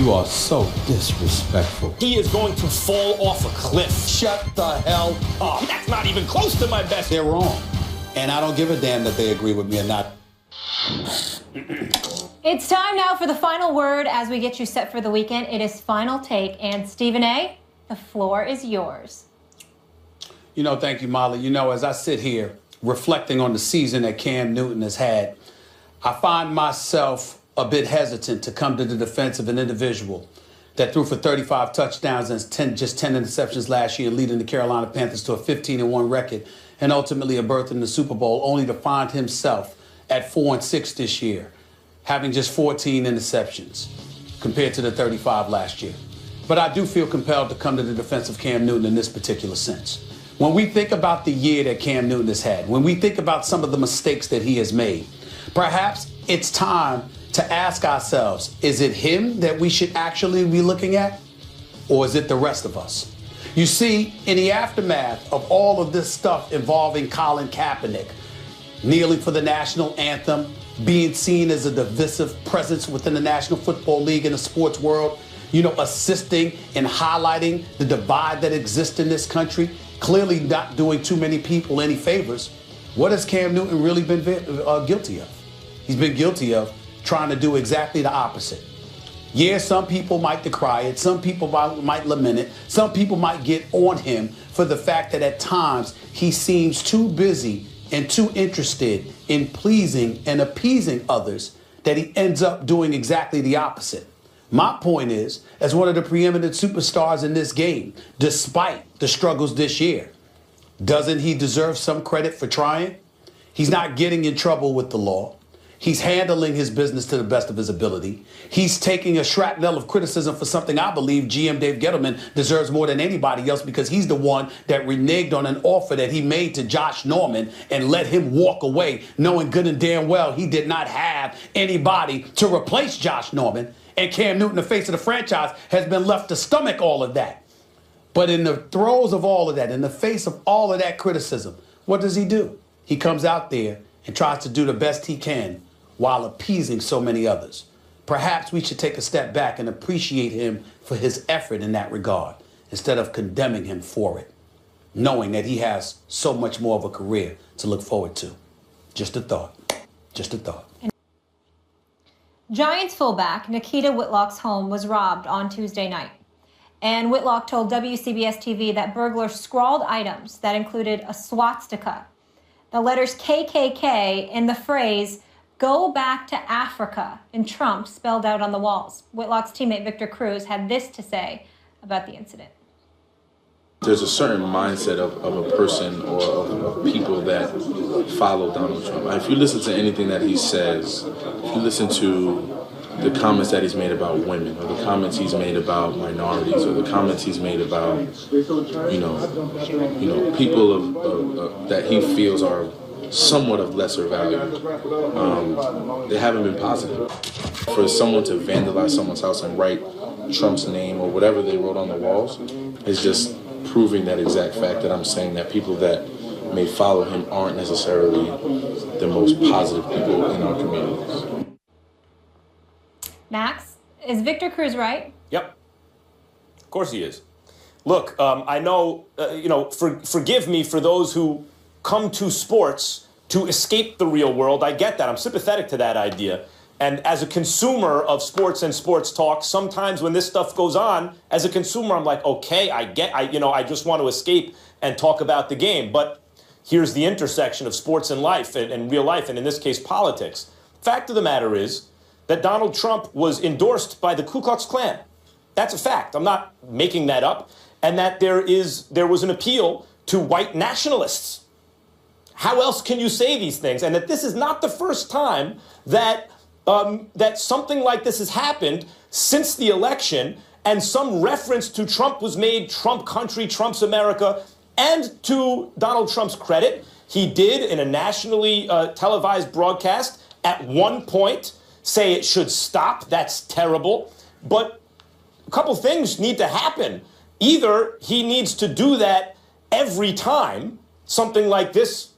You are so disrespectful. He is going to fall off a cliff. Shut the hell up. That's not even close to my best. They're wrong. And I don't give a damn that they agree with me or not. It's time now for the final word as we get you set for the weekend. It is Final Take. And Stephen A., the floor is yours. Thank you, Molly. As I sit here reflecting on the season that Cam Newton has had, I find myself a bit hesitant to come to the defense of an individual that threw for 35 touchdowns and just 10 interceptions last year, leading the Carolina Panthers to a 15-1 record and ultimately a berth in the Super Bowl, only to find himself at 4-6 this year, having just 14 interceptions compared to the 35 last year. But I do feel compelled to come to the defense of Cam Newton in this particular sense. When we think about the year that Cam Newton has had, when we think about some of the mistakes that he has made, perhaps it's time to ask ourselves, is it him that we should actually be looking at? Or is it the rest of us? You see, in the aftermath of all of this stuff involving Colin Kaepernick, kneeling for the national anthem, being seen as a divisive presence within the National Football League and the sports world, assisting and highlighting the divide that exists in this country, clearly not doing too many people any favors, what has Cam Newton really been guilty of? He's been guilty of trying to do exactly the opposite. Yeah, some people might decry it. Some people might lament it. Some people might get on him for the fact that at times he seems too busy and too interested in pleasing and appeasing others that he ends up doing exactly the opposite. My point is, as one of the preeminent superstars in this game, despite the struggles this year, doesn't he deserve some credit for trying? He's not getting in trouble with the law. He's handling his business to the best of his ability. He's taking a shrapnel of criticism for something I believe GM Dave Gettleman deserves more than anybody else, because he's the one that reneged on an offer that he made to Josh Norman and let him walk away, knowing good and damn well he did not have anybody to replace Josh Norman. And Cam Newton, the face of the franchise, has been left to stomach all of that. But in the throes of all of that, in the face of all of that criticism, what does he do? He comes out there and tries to do the best he can while appeasing so many others. Perhaps we should take a step back and appreciate him for his effort in that regard, instead of condemning him for it, knowing that he has so much more of a career to look forward to. Just a thought. Just a thought. Giants fullback Nikita Whitlock's home was robbed on Tuesday night. And Whitlock told WCBS TV that burglars scrawled items that included a swastika, the letters KKK, and the phrase, "Go back to Africa," in Trump spelled out on the walls. Whitlock's teammate Victor Cruz had this to say about the incident. There's a certain mindset of a person or of people that follow Donald Trump. If you listen to anything that he says, if you listen to the comments that he's made about women, or the comments he's made about minorities, or the comments he's made about, people of that he feels are somewhat of lesser value, they haven't been positive. For someone to vandalize someone's house and write Trump's name or whatever they wrote on the walls is just proving that exact fact that I'm saying, that people that may follow him aren't necessarily the most positive people in our communities. Max, is Victor Cruz right? Yep. Of course he is. Look, I know, forgive me for those who come to sports to escape the real world. I get that. I'm sympathetic to that idea. And as a consumer of sports and sports talk, sometimes when this stuff goes on, as a consumer, I'm like, okay, I just want to escape and talk about the game. But here's the intersection of sports and life and real life, and in this case, politics. Fact of the matter is that Donald Trump was endorsed by the Ku Klux Klan. That's a fact. I'm not making that up. And that there was an appeal to white nationalists. How else can you say these things? And that this is not the first time that that something like this has happened since the election, and some reference to Trump was made, Trump country, Trump's America. And to Donald Trump's credit, he did, in a nationally televised broadcast, at one point say it should stop. That's terrible. But a couple things need to happen. Either he needs to do that every time something like this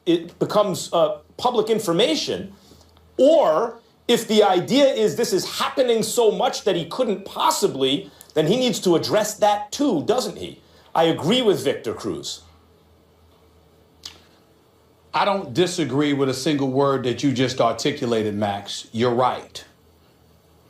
becomes public information, or if the idea is this is happening so much that he couldn't possibly, then he needs to address that too, doesn't he? I agree with Victor Cruz. I don't disagree with a single word that you just articulated, Max. You're right.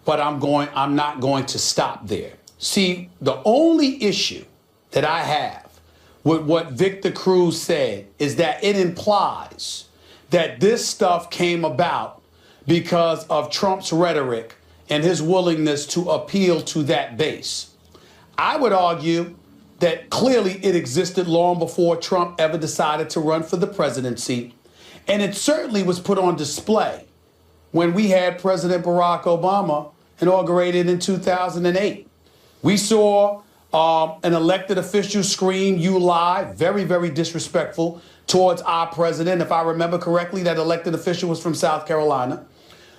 But I'm not going to stop there. See, the only issue that I have with what Victor Cruz said is that it implies that this stuff came about because of Trump's rhetoric and his willingness to appeal to that base. I would argue that clearly it existed long before Trump ever decided to run for the presidency, and it certainly was put on display when we had President Barack Obama inaugurated in 2008. We saw an elected official scream, "You lie," very, very disrespectful towards our president. If I remember correctly, that elected official was from South Carolina.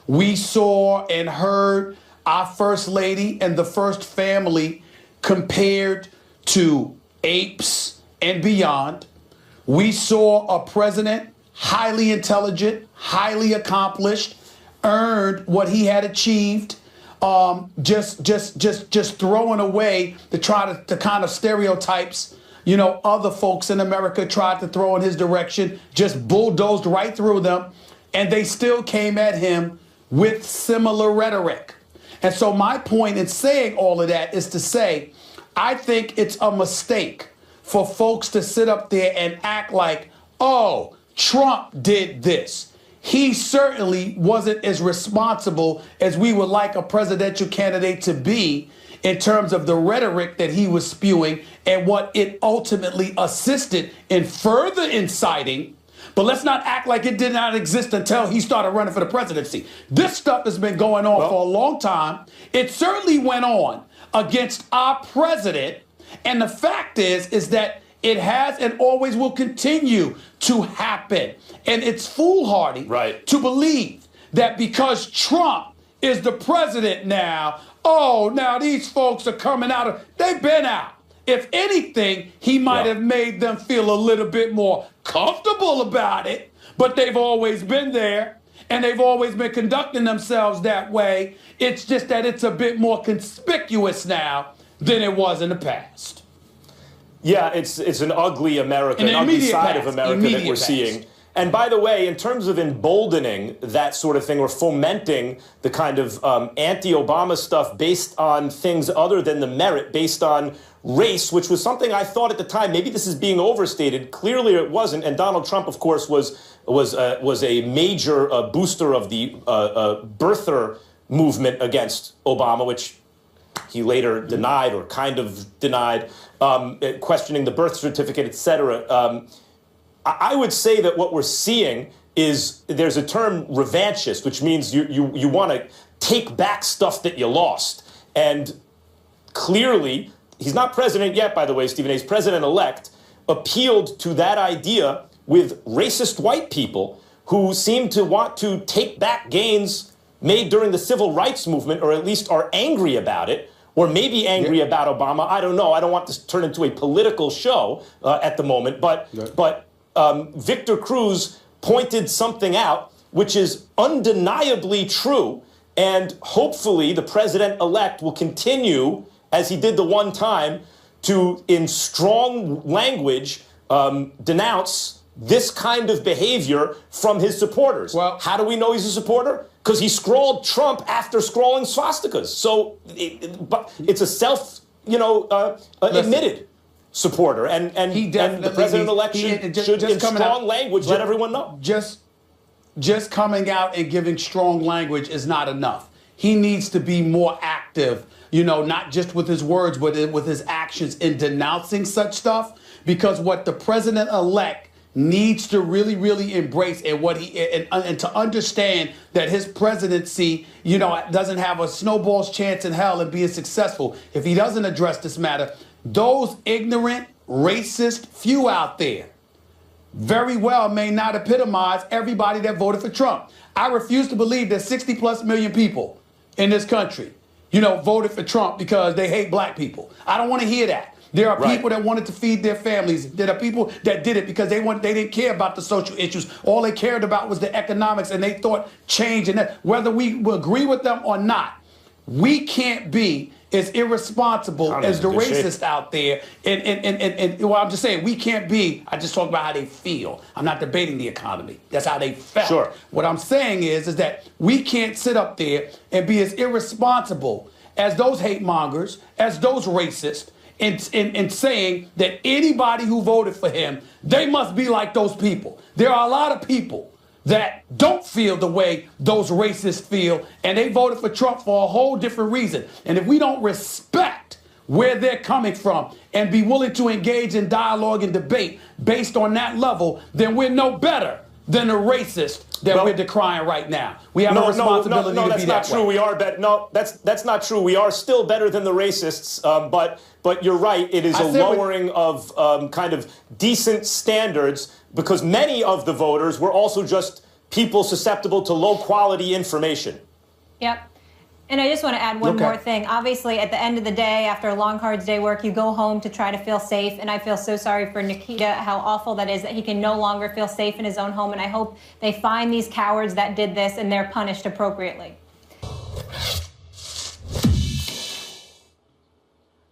We saw and heard our first lady and the first family compared to apes and beyond. We saw a president highly intelligent, highly accomplished, earned what he had achieved, just throwing away to try to kind of stereotypes, you know, other folks in America tried to throw in his direction, just bulldozed right through them, and they still came at him with similar rhetoric. And so my point in saying all of that is to say, I think it's a mistake for folks to sit up there and act like, oh, Trump did this. He certainly wasn't as responsible as we would like a presidential candidate to be in terms of the rhetoric that he was spewing and what it ultimately assisted in further inciting. But let's not act like it did not exist until he started running for the presidency. This stuff has been going on for a long time. It certainly went on against our president. And the fact is that it has and always will continue to happen. And it's foolhardy to believe that because Trump is the president now, oh, now these folks are coming out of, they've been out. If anything, he might have made them feel a little bit more comfortable about it, but they've always been there and they've always been conducting themselves that way. It's just that it's a bit more conspicuous now than it was in the past. Yeah, it's an ugly America, an ugly side of America that we're seeing. And by the way, in terms of emboldening that sort of thing or fomenting the kind of anti-Obama stuff based on things other than the merit, based on race, which was something I thought at the time, maybe this is being overstated. Clearly it wasn't. And Donald Trump, of course, was a major booster of the birther movement against Obama, which he later denied or kind of denied, questioning the birth certificate, et cetera. I would say that what we're seeing is there's a term revanchist, which means you want to take back stuff that you lost. And clearly, he's not president yet, by the way, Stephen A. He's president-elect, appealed to that idea with racist white people who seem to want to take back gains made during the civil rights movement, or at least are angry about it, or maybe angry about Obama. I don't know. I don't want this to turn into a political show at the moment. But Victor Cruz pointed something out which is undeniably true, and hopefully the president-elect will continue, as he did the one time, to, in strong language, denounce this kind of behavior from his supporters. Well, how do we know he's a supporter? Because he scrawled Trump after scrawling swastikas. So it's a admitted supporter. And the president-elect should in strong language, let everyone know. Just coming out and giving strong language is not enough. He needs to be more active, not just with his words, but with his actions in denouncing such stuff. Because what the president-elect needs to really, really embrace and to understand that his presidency, doesn't have a snowball's chance in hell of being successful if he doesn't address this matter. Those ignorant, racist few out there very well may not epitomize everybody that voted for Trump. I refuse to believe that 60+ million people in this country, voted for Trump because they hate black people. I don't want to hear that. There are Right. people that wanted to feed their families. There are people that did it because they didn't care about the social issues. All they cared about was the economics, and they thought change. And that, whether we will agree with them or not, we can't be as irresponsible as the racist out there. And well, I'm just saying, we can't be, I just talk about how they feel. I'm not debating the economy. That's how they felt. Sure. What I'm saying is that we can't sit up there and be as irresponsible as those hate mongers, as those racists, in saying that anybody who voted for him, they must be like those people. There are a lot of people that don't feel the way those racists feel, and they voted for Trump for a whole different reason. And if we don't respect where they're coming from and be willing to engage in dialogue and debate based on that level, then we're no better than the racist that we're decrying right now. We have a responsibility to be that way. We are better. No, that's not true. We are still better than the racists, but you're right. It is a lowering of kind of decent standards, because many of the voters were also just people susceptible to low-quality information. Yep. And I just want to add one more thing. Obviously, at the end of the day, after a long, hard day's work, you go home to try to feel safe. And I feel so sorry for Nikita, how awful that is, that he can no longer feel safe in his own home. And I hope they find these cowards that did this and they're punished appropriately.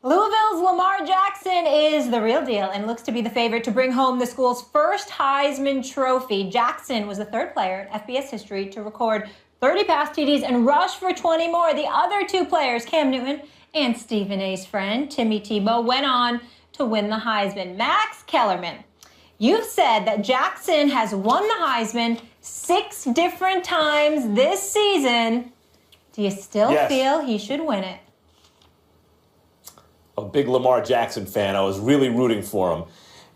Louisville's Lamar Jackson is the real deal and looks to be the favorite to bring home the school's first Heisman Trophy. Jackson was the third player in FBS history to record 30 pass TDs and rush for 20 more. The other two players, Cam Newton and Stephen A's friend, Timmy Tebow, went on to win the Heisman. Max Kellerman, you've said that Jackson has won the Heisman 6 different times this season. Do you still feel he should win it? A big Lamar Jackson fan. I was really rooting for him.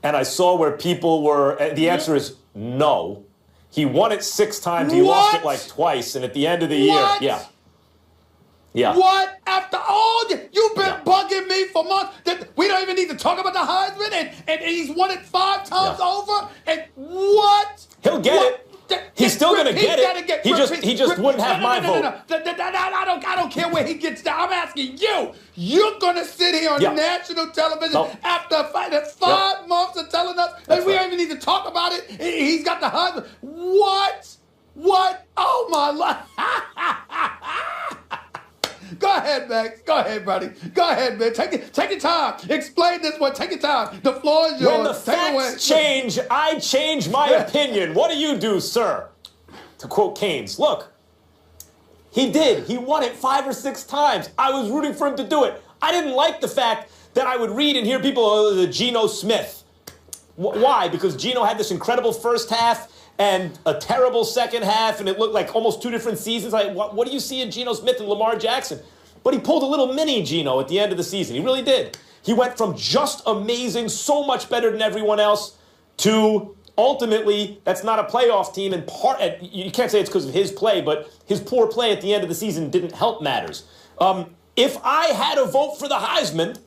And I saw where people were, the answer is no. He won it 6 times. He lost it like twice. And at the end of the year, yeah. What? After all, you've been bugging me for months. That we don't even need to talk about the Heisman, and he's won it 5 times over. And what? He'll get it. He's still going to get it. He just wouldn't have my vote. I don't care where he gets down. I'm asking you. You're going to sit here on national television after 5 months of telling us that we don't even need to talk about it. He's got the Heisman. What? Oh, my life. Go ahead, Max. Go ahead, buddy. Go ahead, man. Take your time. Explain this one. Take your time. The floor is yours. When the facts change, I change my opinion. What do you do, sir? To quote Cain's, look, he did. He won it 5 or 6 times. I was rooting for him to do it. I didn't like the fact that I would read and hear people, the Geno Smith. Why? Because Geno had this incredible first half and a terrible second half, and it looked like almost 2 different seasons. Like, what do you see in Geno Smith and Lamar Jackson? But he pulled a little mini Geno at the end of the season. He really did. He went from just amazing, so much better than everyone else, to ultimately, that's not a playoff team. And you can't say it's because of his play, but his poor play at the end of the season didn't help matters. If I had a vote for the Heisman,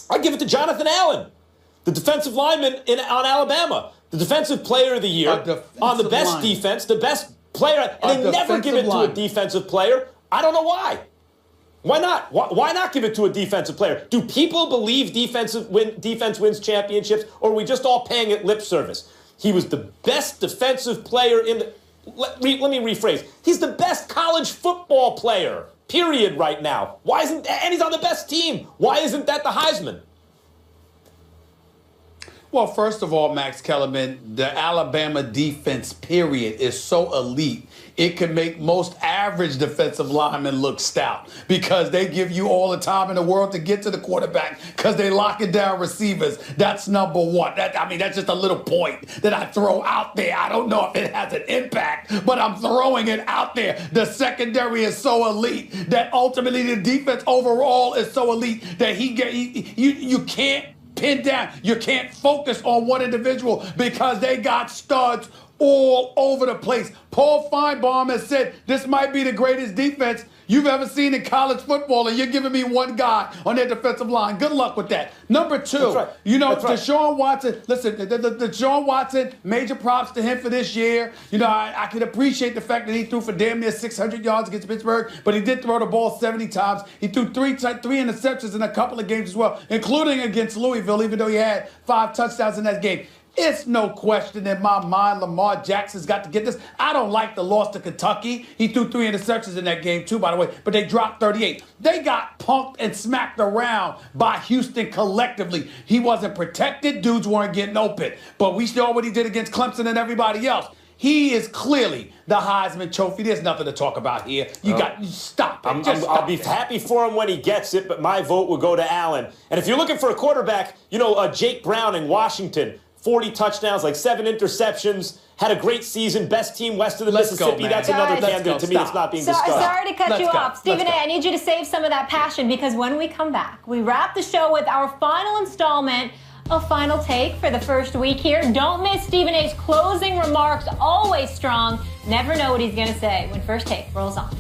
I'd give it to Jonathan Allen, the defensive lineman on Alabama. The defensive player of the year on the best defense, the best player, and they never give it to a defensive player. I don't know why. Why not? Why not give it to a defensive player? Do people believe defense wins championships, or are we just all paying it lip service? He was the best defensive player in the... Let me rephrase. He's the best college football player, period, right now. Why isn't... And he's on the best team. Why isn't that the Heisman? Well, first of all, Max Kellerman, the Alabama defense, period, is so elite. It can make most average defensive linemen look stout because they give you all the time in the world to get to the quarterback because they locking down receivers. That's number one. That's just a little point that I throw out there. I don't know if it has an impact, but I'm throwing it out there. The secondary is so elite that ultimately the defense overall is so elite that you can't pin down. You can't focus on one individual because they got studs all over the place. Paul Feinbaum has said this might be the greatest defense you've ever seen in college football, and you're giving me one guy on their defensive line. Good luck with that. Number two, That's right. That's right. Deshaun Watson, listen, the Deshaun Watson, major props to him for this year. I can appreciate the fact that he threw for damn near 600 yards against Pittsburgh, but he did throw the ball 70 times. He threw three interceptions in a couple of games as well, including against Louisville, even though he had 5 touchdowns in that game. It's no question in my mind Lamar Jackson's got to get this. I don't like the loss to Kentucky. He threw 3 interceptions in that game too, by the way, but they dropped 38. They got punked and smacked around by Houston collectively. He wasn't protected. Dudes weren't getting open. But we saw what he did against Clemson and everybody else. He is clearly the Heisman Trophy. There's nothing to talk about here. You stop it. I'll be happy for him when he gets it, but my vote will go to Allen. And if you're looking for a quarterback, Jake Brown in Washington, 40 touchdowns, like 7 interceptions, had a great season, best team west of the Mississippi. That's another candidate to me that's not being discussed. Sorry to cut you off. Stephen A., I need you to save some of that passion, because when we come back, we wrap the show with our final installment of Final Take for the first week here. Don't miss Stephen A.'s closing remarks, always strong. Never know what he's going to say when First Take rolls on.